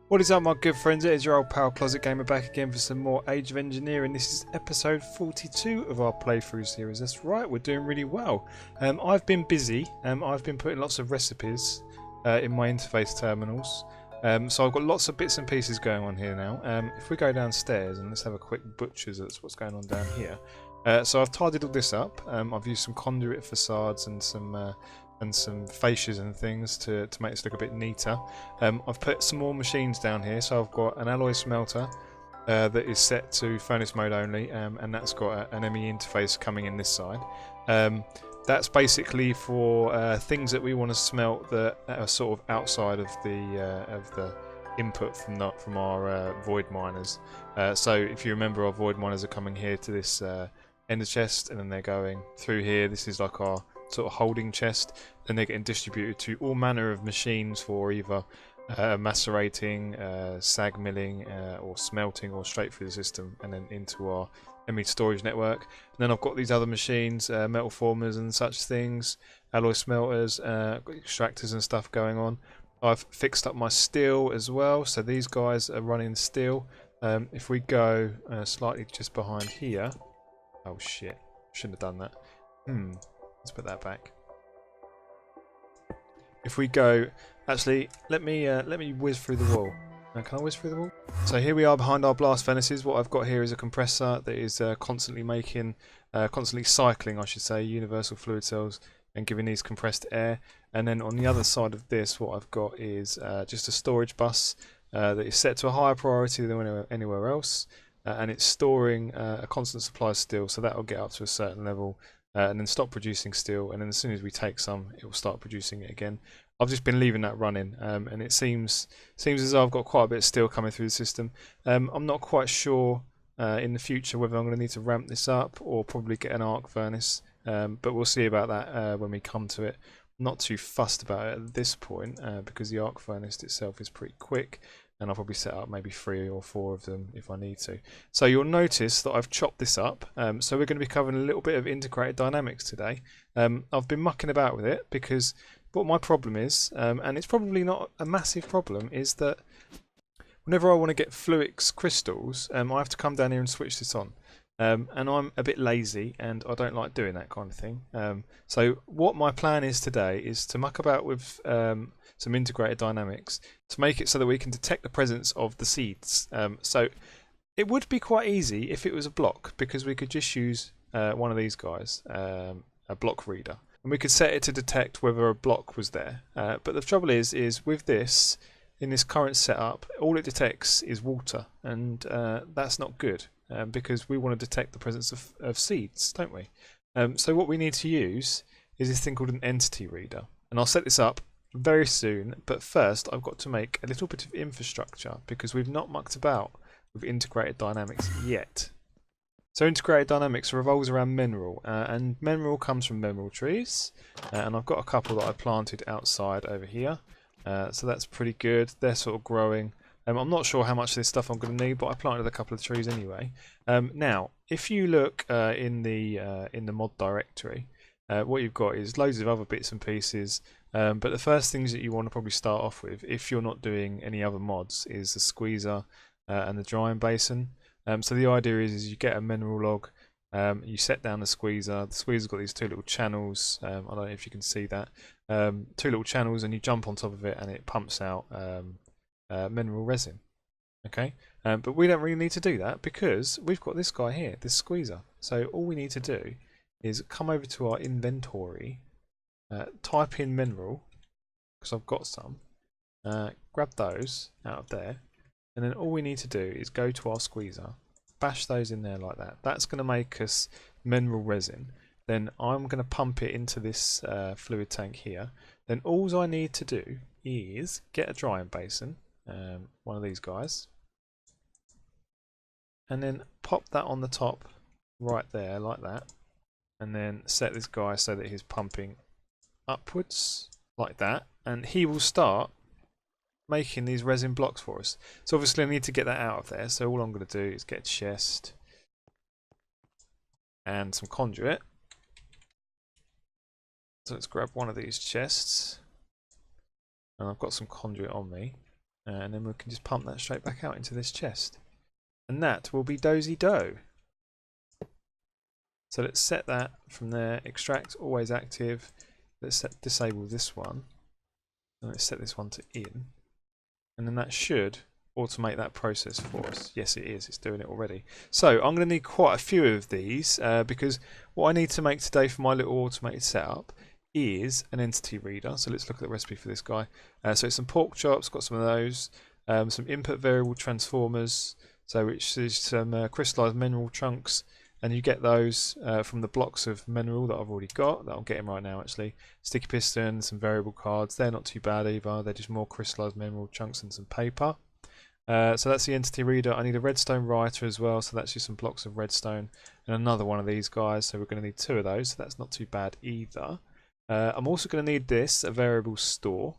What is up, my good friends? It is your old pal Closet Gamer back again for some more Age of Engineering. This is episode 42 of our playthrough series. That's right, we're doing really well. I've been busy. I've been putting lots of recipes in my interface terminals. So I've got lots of bits and pieces going on here now. If we go downstairs and let's have a quick butcher's, that's what's going on down here. So I've tidied all this up. I've used some conduit facades and some fascias and things to make this look a bit neater. I've put some more machines down here, so I've got an alloy smelter that is set to furnace mode only, and that's got an ME interface coming in this side. That's basically for things that we want to smelt that are sort of outside of the input from our void miners. So if you remember, our void miners are coming here to this ender chest, and then they're going through here. This is like our sort of holding chest, and they're getting distributed to all manner of machines for either macerating, sag milling, or smelting, or straight through the system and then into our ME storage network. And then I've got these other machines, metal formers and such things, alloy smelters, extractors and stuff going on. I've fixed up my steel as well, so these guys are running steel. If we go slightly just behind here, oh shit, shouldn't have done that. Let's put that back. If we go, actually, let me whiz through the wall. Can I whiz through the wall? So here we are behind our blast furnaces. What I've got here is a compressor that is constantly cycling, I should say, universal fluid cells and giving these compressed air. And then on the other side of this, what I've got is just a storage bus that is set to a higher priority than anywhere else, and it's storing a constant supply of steel, so that will get up to a certain level. And then stop producing steel, and then as soon as we take some, it will start producing it again. I've just been leaving that running, and it seems as though I've got quite a bit of steel coming through the system. I'm not quite sure in the future whether I'm going to need to ramp this up or probably get an arc furnace, but we'll see about that when we come to it. I'm not too fussed about it at this point because the arc furnace itself is pretty quick, and I'll probably set up maybe 3 or 4 of them if I need to. So you'll notice that I've chopped this up. So we're going to be covering a little bit of integrated dynamics today. I've been mucking about with it because what my problem is, and it's probably not a massive problem, is that whenever I want to get Fluix crystals, I have to come down here and switch this on. And I'm a bit lazy and I don't like doing that kind of thing. So what my plan is today is to muck about with some integrated dynamics to make it so that we can detect the presence of the seeds. So it would be quite easy if it was a block, because we could just use one of these guys, a block reader, and we could set it to detect whether a block was there. But the trouble is with this, in this current setup, all it detects is water, and that's not good. Because we want to detect the presence of seeds, don't we? So what we need to use is this thing called an entity reader. And I'll set this up very soon, but first I've got to make a little bit of infrastructure because we've not mucked about with integrated dynamics yet. So integrated dynamics revolves around mineral, and mineral comes from mineral trees, and I've got a couple that I planted outside over here. So that's pretty good. They're sort of growing. I'm not sure how much of this stuff I'm going to need, but I planted a couple of trees anyway. Now, if you look in the mod directory, what you've got is loads of other bits and pieces. But the first things that you want to probably start off with, if you're not doing any other mods, is the squeezer and the drying basin. So the idea is you get a mineral log, you set down the squeezer. The squeezer's got these 2 little channels. I don't know if you can see that. 2 little channels, and you jump on top of it, and it pumps out mineral resin. Okay, but we don't really need to do that because we've got this guy here, this squeezer. So all we need to do is come over to our inventory, type in mineral, because I've got some, grab those out of there, and then all we need to do is go to our squeezer, bash those in there like that. That's going to make us mineral resin. Then I'm going to pump it into this fluid tank here. Then all I need to do is get a drying basin, one of these guys, and then pop that on the top right there like that, and then set this guy so that he's pumping upwards like that, and he will start making these resin blocks for us. So obviously I need to get that out of there, so all I'm going to do is get a chest and some conduit. So let's grab one of these chests, and I've got some conduit on me. and then we can just pump that straight back out into this chest. And that will be dozy dough. So let's set that from there. Extract always active. Let's disable this one. And let's set this one to in. And then that should automate that process for us. Yes, it is. It's doing it already. So I'm going to need quite a few of these because what I need to make today for my little automated setup is an entity reader. So let's look at the recipe for this guy. So it's some pork chops, got some of those. Some input variable transformers. So which is some crystallized mineral chunks. And you get those from the blocks of mineral that I've already got, that I'm getting right now actually. Sticky piston, some variable cards, they're not too bad either, they're just more crystallized mineral chunks and some paper. So that's the entity reader. I need a redstone writer as well, so that's just some blocks of redstone and another one of these guys, so we're going to need 2 of those, so that's not too bad either. I'm also going to need this, a variable store,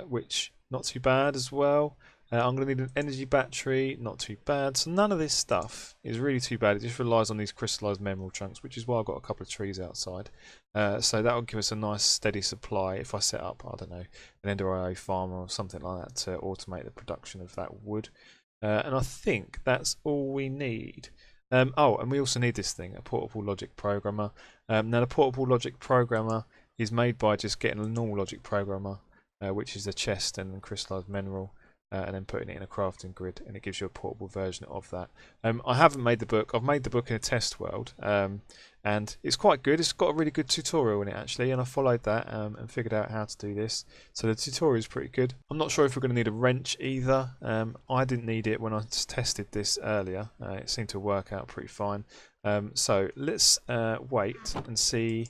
which not too bad as well. I'm going to need an energy battery, not too bad. So none of this stuff is really too bad. It just relies on these crystallized mineral chunks, which is why I've got a couple of trees outside. So that will give us a nice steady supply if I set up, I don't know, an Ender IO farmer or something like that to automate the production of that wood. And I think that's all we need. Oh, and we also need this thing, a portable logic programmer. Now the portable logic programmer is made by just getting a normal logic programmer, which is a chest and crystallized mineral. And then putting it in a crafting grid, and it gives you a portable version of that. I haven't made the book. I've made the book in a test world, and it's quite good. It's got a really good tutorial in it actually, and I followed that and figured out how to do this. So the tutorial is pretty good. I'm not sure if we're going to need a wrench either. I didn't need it when I tested this earlier. It seemed to work out pretty fine. So let's wait and see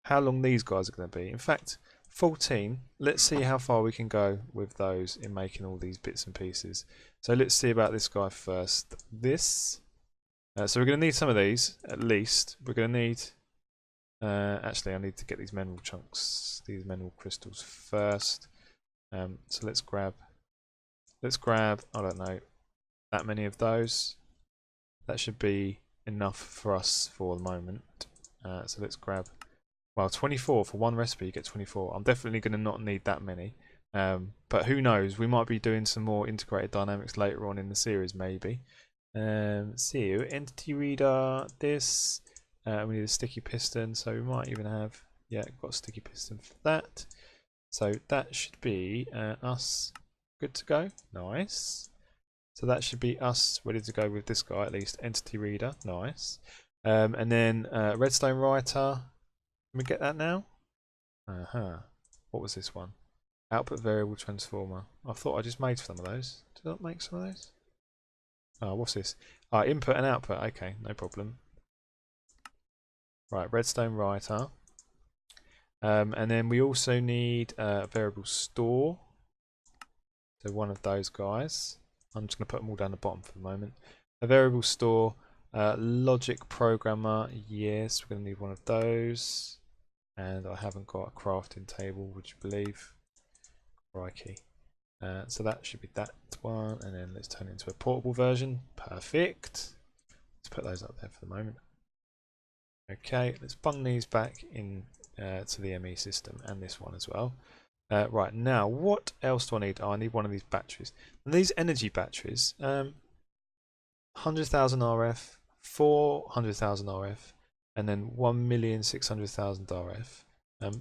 how long these guys are going to be. In fact, 14. Let's see how far we can go with those in making all these bits and pieces. So let's see about this guy first. This. So we're going to need some of these at least. We're going to need. Actually, I need to get these mineral chunks, these mineral crystals first. So let's grab. I don't know, that many of those. That should be enough for us for the moment. So let's grab. Well, 24 for one recipe, you get 24. I'm definitely going to not need that many. But who knows, we might be doing some more integrated dynamics later on in the series, maybe. So, entity reader, this. We need a sticky piston, so we might even have, yeah, got a sticky piston for that. So that should be us good to go. Nice. So that should be us ready to go with this guy, at least. Entity reader, nice. And then redstone writer. Can we get that now? What was this one? Output variable transformer. I thought I just made some of those. Did I not make some of those? Oh, what's this? Input and output. Okay, no problem. Right, redstone writer. And then we also need a variable store. So one of those guys. I'm just going to put them all down the bottom for the moment. A variable store. Logic programmer. Yes, we're going to need one of those. And I haven't got a crafting table, would you believe? Crikey. So that should be that one, and then let's turn it into a portable version. Perfect. Let's put those up there for the moment. Okay, let's bung these back in to the ME system and this one as well. Right, now what else do I need? Oh, I need one of these batteries. And these energy batteries, 100,000 RF, 400,000 RF, and then 1,600,000 RF.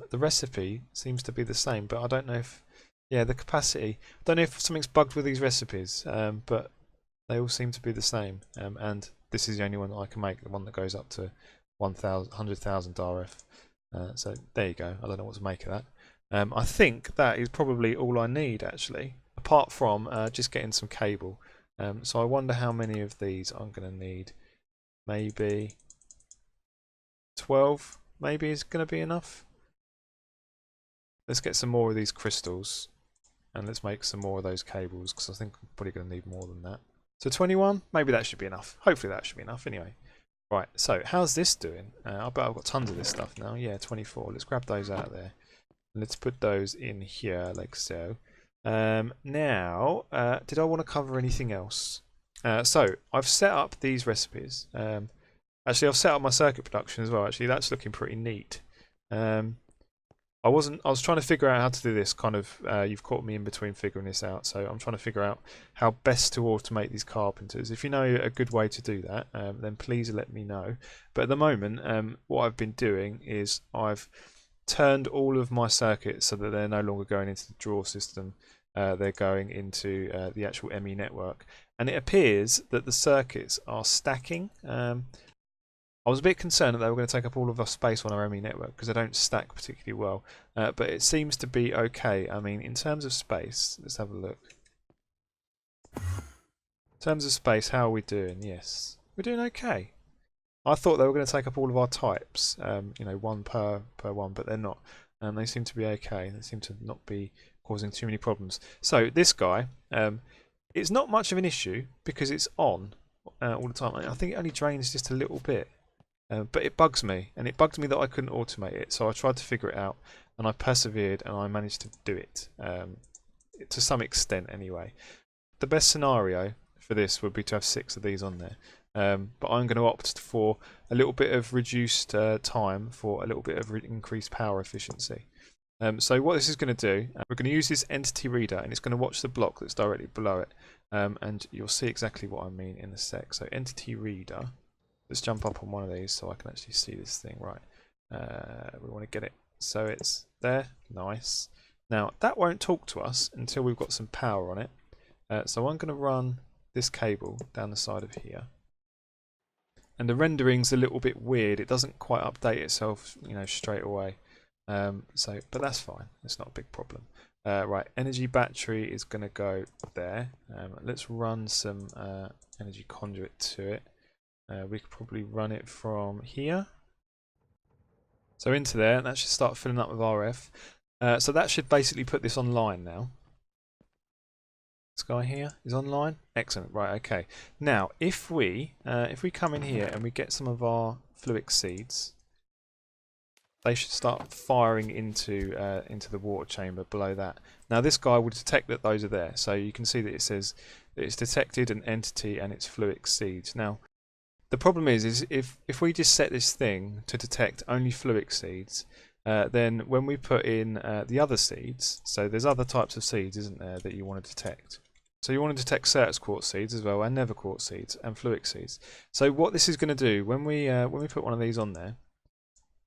The recipe seems to be the same, but I don't know if, yeah, the capacity. I don't know if something's bugged with these recipes, but they all seem to be the same. And this is the only one that I can make, the one that goes up to 100,000 RF. So there you go. I don't know what to make of that. I think that is probably all I need actually, apart from just getting some cable. So I wonder how many of these I'm going to need. Maybe 12 maybe is going to be enough. Let's get some more of these crystals and let's make some more of those cables, because I think I'm probably going to need more than that. So 21, maybe that should be enough. Hopefully that should be enough anyway. Right, so how's this doing? I bet I've got tons of this stuff now. Yeah, 24. Let's grab those out of there. Let's put those in here like so. Now, did I want to cover anything else? So I've set up these recipes. Actually, I've set up my circuit production as well. Actually, that's looking pretty neat. I was trying to figure out how to do this kind of, you've caught me in between figuring this out, so I'm trying to figure out how best to automate these carpenters. If you know a good way to do that, then please let me know. But at the moment, what I've been doing is I've turned all of my circuits so that they're no longer going into the draw system. They're going into the actual ME network. And it appears that the circuits are stacking. I was a bit concerned that they were going to take up all of our space on our ME network because they don't stack particularly well, but it seems to be okay. I mean, in terms of space, let's have a look. In terms of space, how are we doing? Yes, we're doing okay. I thought they were going to take up all of our types, you know, one per one, but they're not. And they seem to be okay. They seem to not be causing too many problems. So this guy, it's not much of an issue because it's on all the time. I think it only drains just a little bit. But it bugs me, and it bugged me that I couldn't automate it. So I tried to figure it out, and I persevered, and I managed to do it to some extent, anyway. The best scenario for this would be to have 6 of these on there, but I'm going to opt for a little bit of reduced time for a little bit of increased power efficiency. So what this is going to do, we're going to use this entity reader, and it's going to watch the block that's directly below it, and you'll see exactly what I mean in a sec. So entity reader. Let's jump up on one of these so I can actually see this thing. Right, we want to get it so it's there. Nice. Now that won't talk to us until we've got some power on it. So I'm going to run this cable down the side of here. And the rendering's a little bit weird. It doesn't quite update itself, you know, straight away. But that's fine. It's not a big problem. Right, energy battery is going to go there. Let's run some energy conduit to it. We could probably run it from here. So into there, and that should start filling up with RF. So that should basically put this online now. This guy here is online. Excellent. Right. Okay. Now, if we come in here and we get some of our fluic seeds, they should start firing into the water chamber below that. Now, this guy will detect that those are there. So you can see that it says that it's detected an entity and it's fluic seeds. Now, the problem is if we just set this thing to detect only fluic seeds, then when we put in the other seeds, so there's other types of seeds, isn't there, that you want to detect. So you want to detect certus quartz seeds as well, and never quartz seeds, and fluic seeds. So what this is going to do, when we put one of these on there,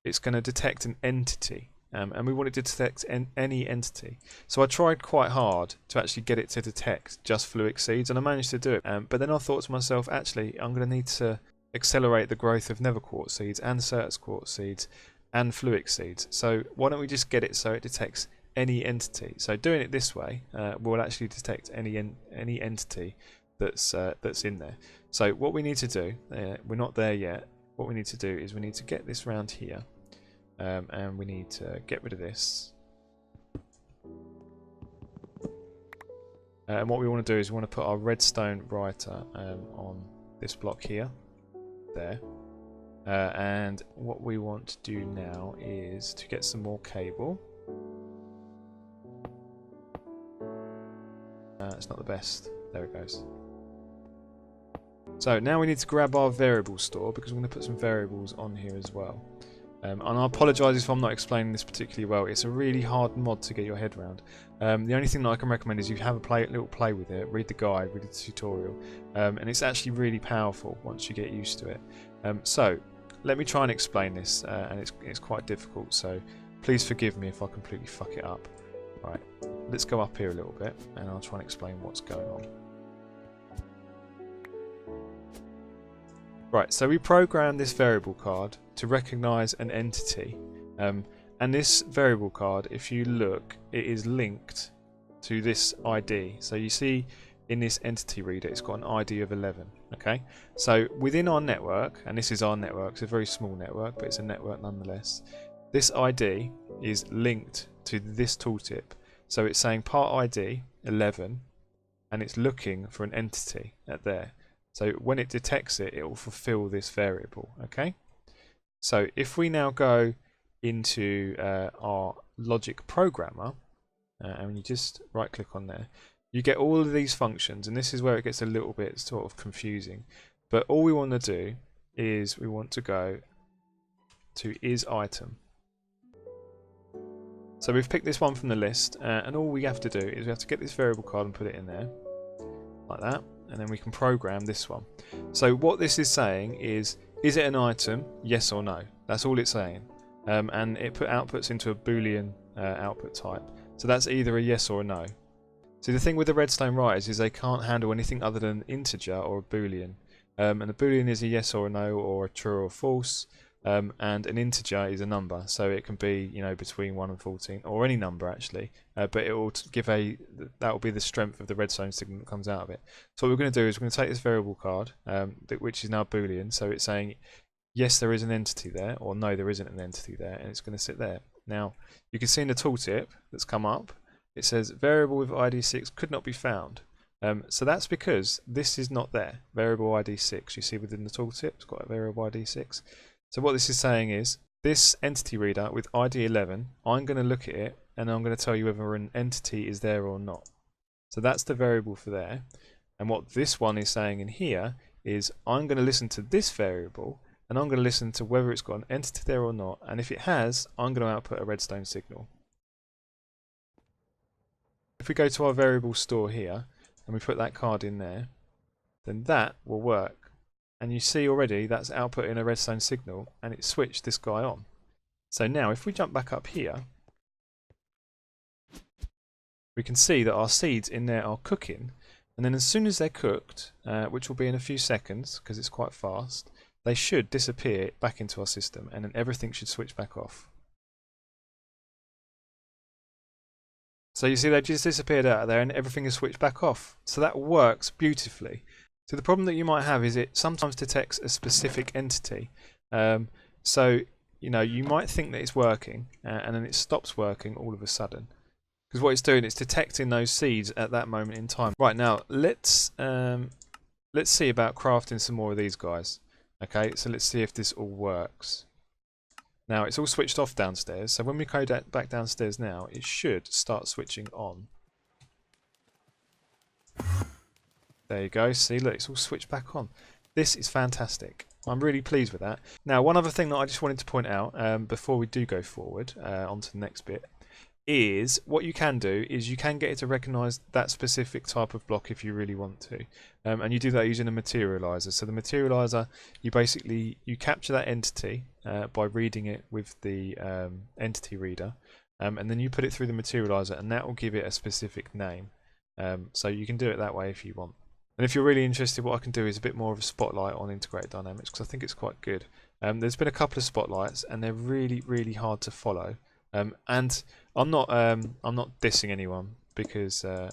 it's going to detect an entity. And we want it to detect any entity. So I tried quite hard to actually get it to detect just fluic seeds, and I managed to do it. But then I thought to myself, actually, I'm going to need to accelerate the growth of never quartz seeds and certus quartz seeds and fluic seeds. So why don't we just get it so it detects any entity? So doing it this way will actually detect any entity that's in there. So what we need to do, we're not there yet. What we need to do is we need to get this round here. And we need to get rid of this. And what we want to do is we want to put our redstone writer on this block here. There. And what we want to do now is to get some more cable. It's not the best. There it goes. So now we need to grab our variable store because we're going to put some variables on here as well. And I apologise if I'm not explaining this particularly well. It's a really hard mod to get your head around. The only thing that I can recommend is you have a little play with it, read the guide, read the tutorial, and it's actually really powerful once you get used to it. So let me try and explain this, and it's quite difficult. So please forgive me if I completely fuck it up. Right, let's go up here a little bit, and I'll try and explain what's going on. Right, so we program this variable card to recognize an entity, and this variable card, if you look, it is linked to this ID. So you see in this entity reader it's got an ID of 11. Okay, so within our network, and this is our network, it's a very small network, but it's a network nonetheless, this ID is linked to this tooltip. So it's saying part ID 11, and it's looking for an entity at there. So when it detects it, it will fulfill this variable. Okay. So if we now go into our logic programmer, and you just right click on there, you get all of these functions, and this is where it gets a little bit sort of confusing. But all we want to do is we want to go to isItem. So we've picked this one from the list, and all we have to do is we have to get this variable card and put it in there, like that, and then we can program this one. So what this is saying is it an item, yes or no? That's all it's saying. And it outputs into a Boolean output type. So that's either a yes or a no. So the thing with the redstone writers is they can't handle anything other than an integer or a Boolean. And a Boolean is a yes or a no, or a true or false. And an integer is a number, so it can be, you know, between 1 and 14, or any number actually. But it will give that will be the strength of the redstone signal that comes out of it. So what we're going to do is we're going to take this variable card, which is now Boolean. So it's saying yes, there is an entity there, or no, there isn't an entity there, and it's going to sit there. Now you can see in the tooltip that's come up, it says variable with ID 6 could not be found. So that's because this is not there. Variable ID 6. You see within the tooltip, it's got a variable ID 6. So what this is saying is, this entity reader with ID 11, I'm going to look at it and I'm going to tell you whether an entity is there or not. So that's the variable for there. And what this one is saying in here is, I'm going to listen to this variable and I'm going to listen to whether it's got an entity there or not. And if it has, I'm going to output a redstone signal. If we go to our variable store here and we put that card in there, then that will work. And you see already that's outputting a redstone signal, and it switched this guy on. So now if we jump back up here, we can see that our seeds in there are cooking, and then as soon as they're cooked, which will be in a few seconds because it's quite fast, they should disappear back into our system, and then everything should switch back off. So you see they just disappeared out of there and everything is switched back off. So that works beautifully. So the problem that you might have is it sometimes detects a specific entity. So you know, you might think that it's working and then it stops working all of a sudden. Because what it's doing, it's detecting those seeds at that moment in time. Right, now let's see about crafting some more of these guys. Okay, so let's see if this all works. Now it's all switched off downstairs, so when we go back downstairs now, it should start switching on. There you go, see, look, it's all switched back on. This is fantastic. I'm really pleased with that. Now, one other thing that I just wanted to point out before we do go forward onto the next bit is what you can do is you can get it to recognise that specific type of block if you really want to, and you do that using a materializer. So the materializer, you capture that entity by reading it with the entity reader, and then you put it through the materializer, and that will give it a specific name. So you can do it that way if you want. And if you're really interested, what I can do is a bit more of a spotlight on integrated dynamics, because I think it's quite good. There's been a couple of spotlights and they're really hard to follow. And I'm not dissing anyone, because the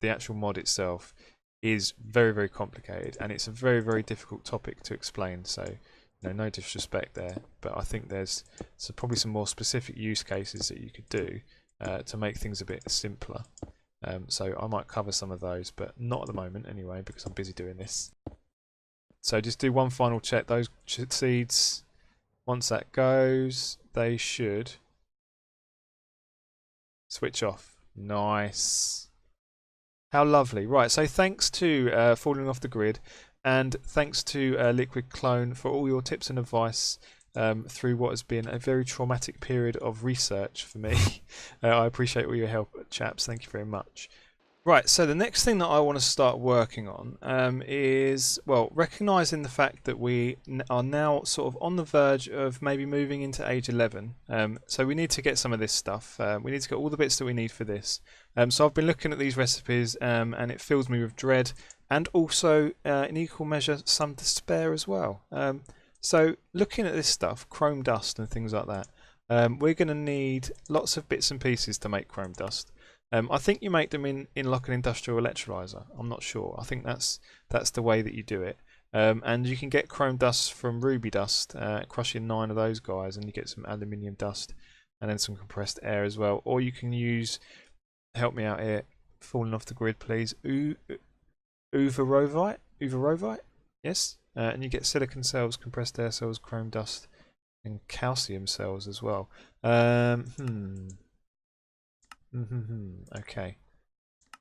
actual mod itself is very complicated and it's a very difficult topic to explain. So you know, no disrespect there, but I think there's probably some more specific use cases that you could do to make things a bit simpler. So I might cover some of those, but not at the moment anyway, because I'm busy doing this. So just do one final check. Those seeds, once that goes, they should switch off. Nice. How lovely. Right, so thanks to Falling Off the Grid, and thanks to Liquid Clone for all your tips and advice through what has been a very traumatic period of research for me. I appreciate all your help, chaps. Thank you very much. Right, so the next thing that I want to start working on is, well, recognising the fact that we are now sort of on the verge of maybe moving into age 11. So we need to get some of this stuff. We need to get all the bits that we need for this. So I've been looking at these recipes and it fills me with dread, and also in equal measure some despair as well. So looking at this stuff, chrome dust and things like that, we're going to need lots of bits and pieces to make chrome dust. I think you make them in like an industrial electrolyzer. I'm not sure. I think that's the way that you do it. And you can get chrome dust from ruby dust, crushing 9 of those guys, and you get some aluminium dust and then some compressed air as well. Or you can use, help me out here, falling off the grid please, uvarovite, yes, and you get silicon cells, compressed air cells, chrome dust, and calcium cells as well. Okay,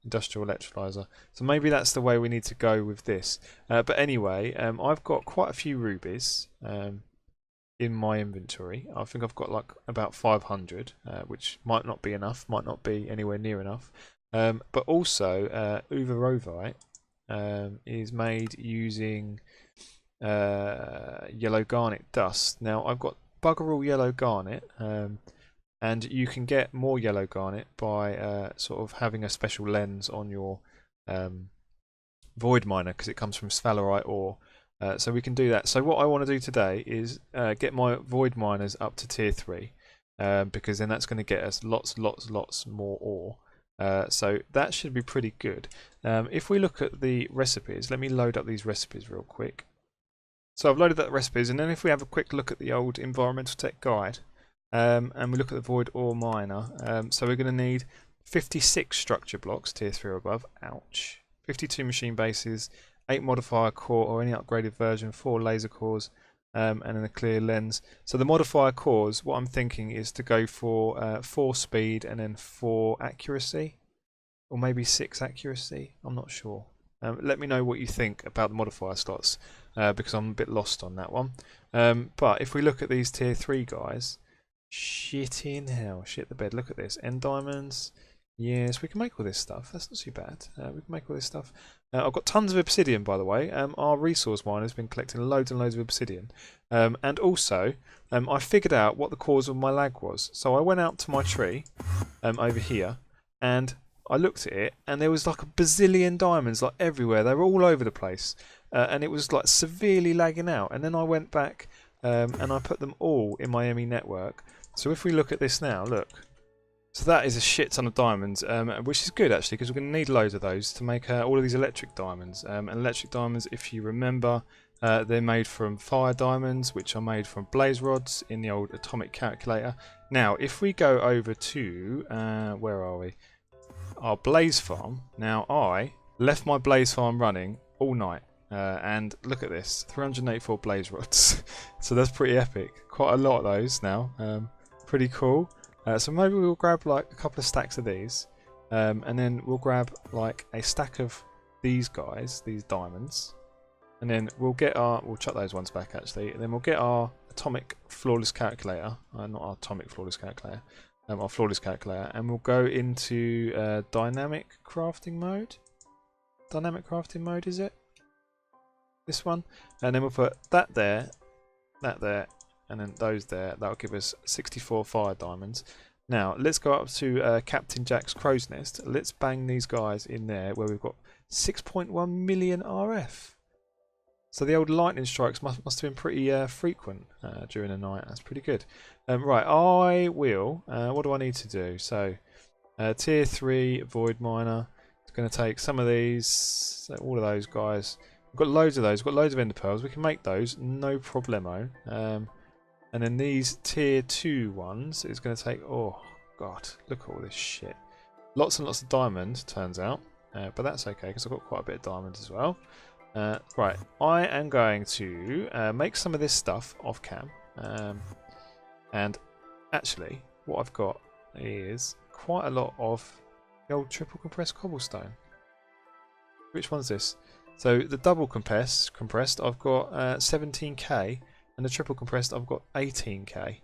industrial electrolyzer. So maybe that's the way we need to go with this. But anyway, I've got quite a few rubies. in my inventory. I think I've got like about 500, which might not be enough, might not be anywhere near enough. But also, Uvarovite is made using yellow garnet dust. Now I've got bugger all yellow garnet, and you can get more yellow garnet by sort of having a special lens on your void miner, because it comes from sphalerite ore. So we can do that. So what I want to do today is get my void miners up to tier 3, because then that's going to get us lots more ore. So that should be pretty good. If we look at the recipes, let me load up these recipes real quick. So I've loaded up the recipes, and then if we have a quick look at the old environmental tech guide, and we look at the void ore miner, so we're going to need 56 structure blocks, tier 3 or above, ouch, 52 machine bases, 8 modifier core or any upgraded version, 4 laser cores, and then a clear lens. So the modifier cores, what I'm thinking is to go for 4 speed and then 4 accuracy, or maybe 6 accuracy, I'm not sure. Let me know what you think about the modifier slots, because I'm a bit lost on that one. But if we look at these tier 3 guys, shit in hell, shit the bed, look at this, end diamonds. Yes, we can make all this stuff. That's not too bad. We can make all this stuff. I've got tons of obsidian, by the way. Our resource miner has been collecting loads and loads of obsidian. And also, I figured out what the cause of my lag was. So I went out to my tree over here, and I looked at it, and there was like a bazillion diamonds like everywhere. They were all over the place, and it was like severely lagging out. And then I went back and I put them all in my ME network. So if we look at this now, look. So that is a shit ton of diamonds, which is good actually, because we're going to need loads of those to make all of these electric diamonds. And electric diamonds, if you remember, they're made from fire diamonds, which are made from blaze rods in the old atomic calculator. Now, if we go over to, where are we? Our blaze farm. Now, I left my blaze farm running all night. And look at this, 384 blaze rods. So that's pretty epic. Quite a lot of those now. Pretty cool. So maybe we'll grab like a couple of stacks of these, and then we'll grab like a stack of these guys, these diamonds, and then we'll get we'll chuck those ones back actually, and then we'll get our atomic flawless calculator, not our atomic flawless calculator, our flawless calculator, and we'll go into dynamic crafting mode. Dynamic crafting mode, is it? This one, and then we'll put that there, and then those there. That'll give us 64 fire diamonds. Now let's go up to Captain Jack's crow's nest. Let's bang these guys in there where we've got 6.1 million RF. So the old lightning strikes must have been pretty frequent during the night. That's pretty good. Right, I will. What do I need to do? So tier 3 void miner. It's going to take some of these, so all of those guys. We've got loads of those. We've got loads of ender pearls. We can make those, no problemo. And then these tier 2 ones is going to take, oh god, look at all this shit. Lots and lots of diamond, turns out. But that's okay, because I've got quite a bit of diamond as well. Right, I am going to make some of this stuff off cam. And actually, what I've got is quite a lot of the old triple compressed cobblestone. Which one's this? So the double compressed, I've got 17k. And the triple compressed, I've got 18k.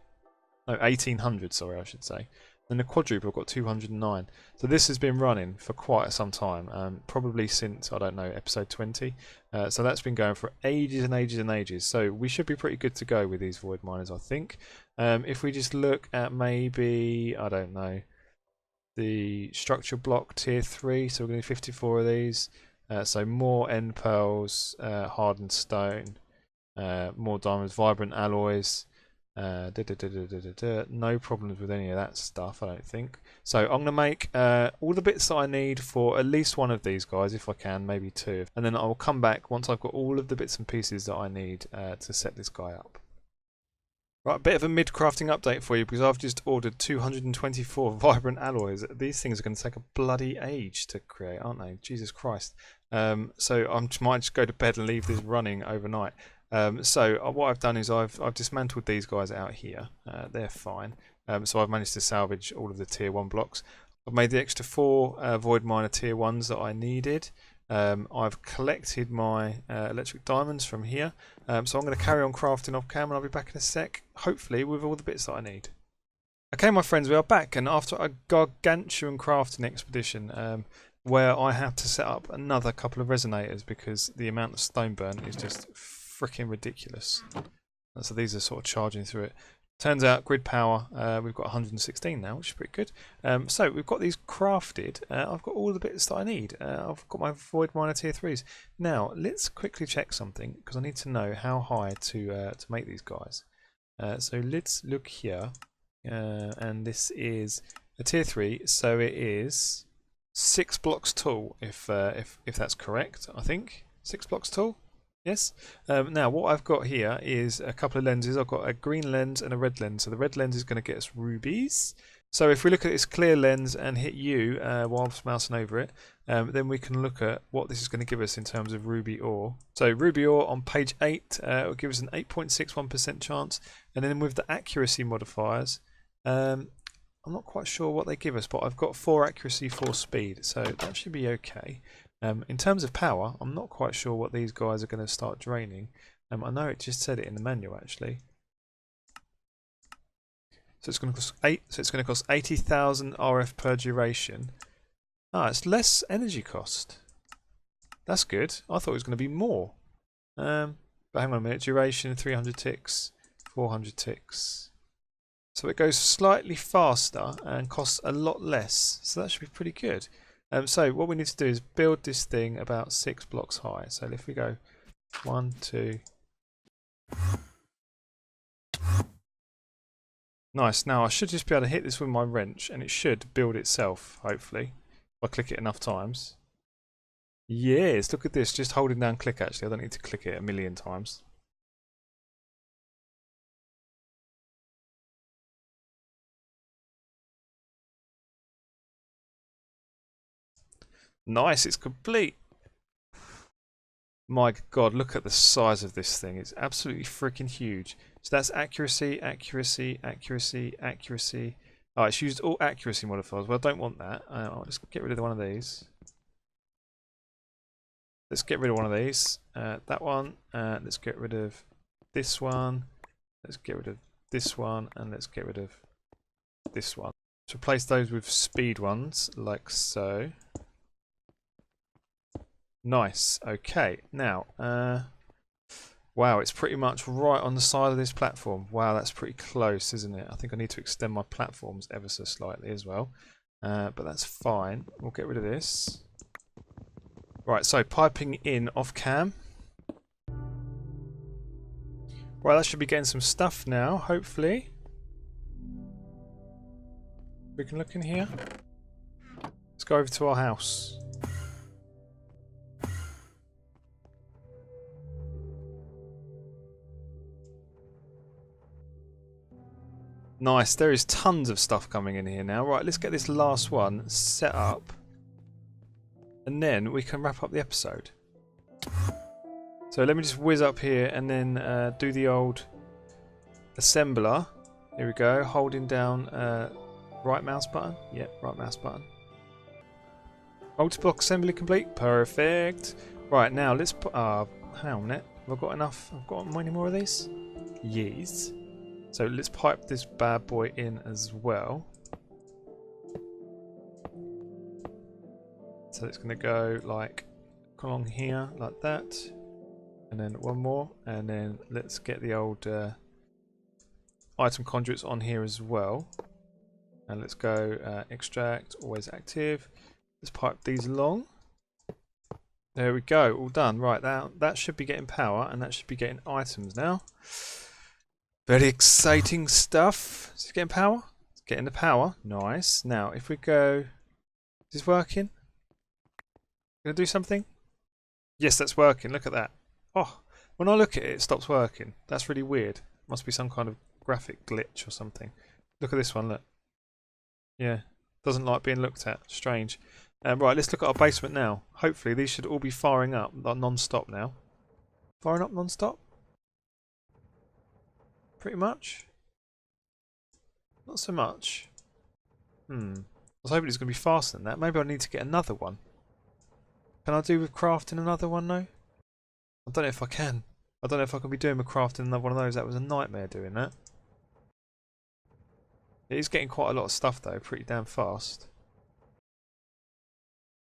No, 1800, sorry, I should say. And the quadruple, I've got 209. So this has been running for quite some time, probably since, I don't know, episode 20. So that's been going for ages and ages and ages. So we should be pretty good to go with these void miners, I think. If we just look at maybe, I don't know, the structure block tier 3, so we're going to do 54 of these. So more end pearls, hardened stone. More diamonds, vibrant alloys, no problems with any of that stuff, I don't think. So I'm going to make all the bits that I need for at least one of these guys, if I can, maybe 2. And then I'll come back once I've got all of the bits and pieces that I need to set this guy up. Right, a bit of a mid-crafting update for you, because I've just ordered 224 vibrant alloys. These things are going to take a bloody age to create, aren't they? Jesus Christ. So I might just go to bed and leave this running overnight. So what I've done is I've dismantled these guys out here. They're fine. So I've managed to salvage all of the tier 1 blocks. I've made the extra 4 void miner tier 1s that I needed. I've collected my electric diamonds from here, so I'm going to carry on crafting off cam and I'll be back in a sec, hopefully with all the bits that I need. Okay my friends, we are back, and after a gargantuan crafting expedition where I had to set up another couple of resonators because the amount of stone burn is just freaking ridiculous. And so these are sort of charging through it. Turns out grid power, we've got 116 now, which is pretty good. So we've got these crafted. I've got all the bits that I need. I've got my void miner tier 3s. Now let's quickly check something because I need to know how high to make these guys. So let's look here, and this is a tier 3, so it is 6 blocks tall. If that's correct, I think 6 blocks tall. Yes. Now what I've got here is a couple of lenses. I've got a green lens and a red lens. So the red lens is going to get us rubies. So if we look at this clear lens and hit U while I'm mousing over it, then we can look at what this is going to give us in terms of ruby ore. So ruby ore on page 8 will give us an 8.61% chance, and then with the accuracy modifiers, I'm not quite sure what they give us, but I've got 4 accuracy, 4 speed, so that should be okay. In terms of power, I'm not quite sure what these guys are going to start draining. I know it just said it in the manual actually. So it's going to cost 8. So it's going to cost 80,000 RF per duration. Ah, it's less energy cost. That's good. I thought it was going to be more. But hang on a minute. Duration 300 ticks, 400 ticks. So it goes slightly faster and costs a lot less. So that should be pretty good. So what we need to do is build this thing about 6 blocks high. So if we go 1, 2. Nice. Now I should just be able to hit this with my wrench and it should build itself, hopefully. If I click it enough times. Yes, look at this. Just holding down click actually. I don't need to click it a million times. Nice, it's complete. My god, look at the size of this thing. It's absolutely freaking huge. So that's accuracy, accuracy, accuracy, accuracy. Oh, it's used all accuracy modifiers. Well, I don't want that. I'll just get rid of one of these. Let's get rid of one of these. That one. Let's get rid of this one. Let's get rid of this one. And let's get rid of this one. Let's replace those with speed ones, like so. Nice. Okay. Now, wow, it's pretty much right on the side of this platform. Wow, that's pretty close, isn't it? I think I need to extend my platforms ever so slightly as well. But that's fine. We'll get rid of this. Right, so piping in off cam. Right, that should be getting some stuff now, hopefully. We can look in here. Let's go over to our house. Nice, there is tons of stuff coming in here now. Right, let's get this last one set up. And then we can wrap up the episode. So let me just whiz up here and then do the old assembler. Here we go, holding down right mouse button. Yep, right mouse button. Multi-block assembly complete. Perfect. Right, now let's put... hang on a minute. Have I got enough? I've got many more of these? Yes. So let's pipe this bad boy in as well. So it's going to go like along here like that. And then one more. And then let's get the old item conduits on here as well. And let's go extract, always active. Let's pipe these along. There we go, all done. Right, that should be getting power and that should be getting items now. Very exciting stuff. Is it getting power? It's getting the power. Nice. Now, if we go... Is this working? Gonna do something? Yes, that's working. Look at that. Oh, when I look at it, it stops working. That's really weird. Must be some kind of graphic glitch or something. Look at this one, look. Yeah, doesn't like being looked at. Strange. Right, let's look at our basement now. Hopefully, these should all be firing up non-stop now. Firing up non-stop? Pretty much. Not so much. I was hoping it's going to be faster than that. Maybe I need to get another one. Can I do with crafting another one though? I don't know if I can. I don't know if I can be doing with crafting another one of those. That was a nightmare doing that. It is getting quite a lot of stuff though, pretty damn fast.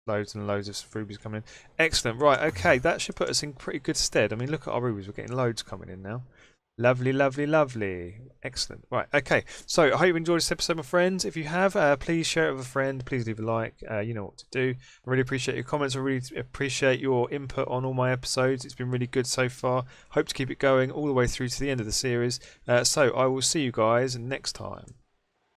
Loads and loads of rubies coming in. Excellent. Right, okay, that should put us in pretty good stead. I mean, look at our rubies. We're getting loads coming in now. Lovely, lovely, lovely. Excellent. Right, okay. So, I hope you enjoyed this episode, my friends. If you have, please share it with a friend. Please leave a like. You know what to do. I really appreciate your comments. I really appreciate your input on all my episodes. It's been really good so far. Hope to keep it going all the way through to the end of the series. So, I will see you guys next time.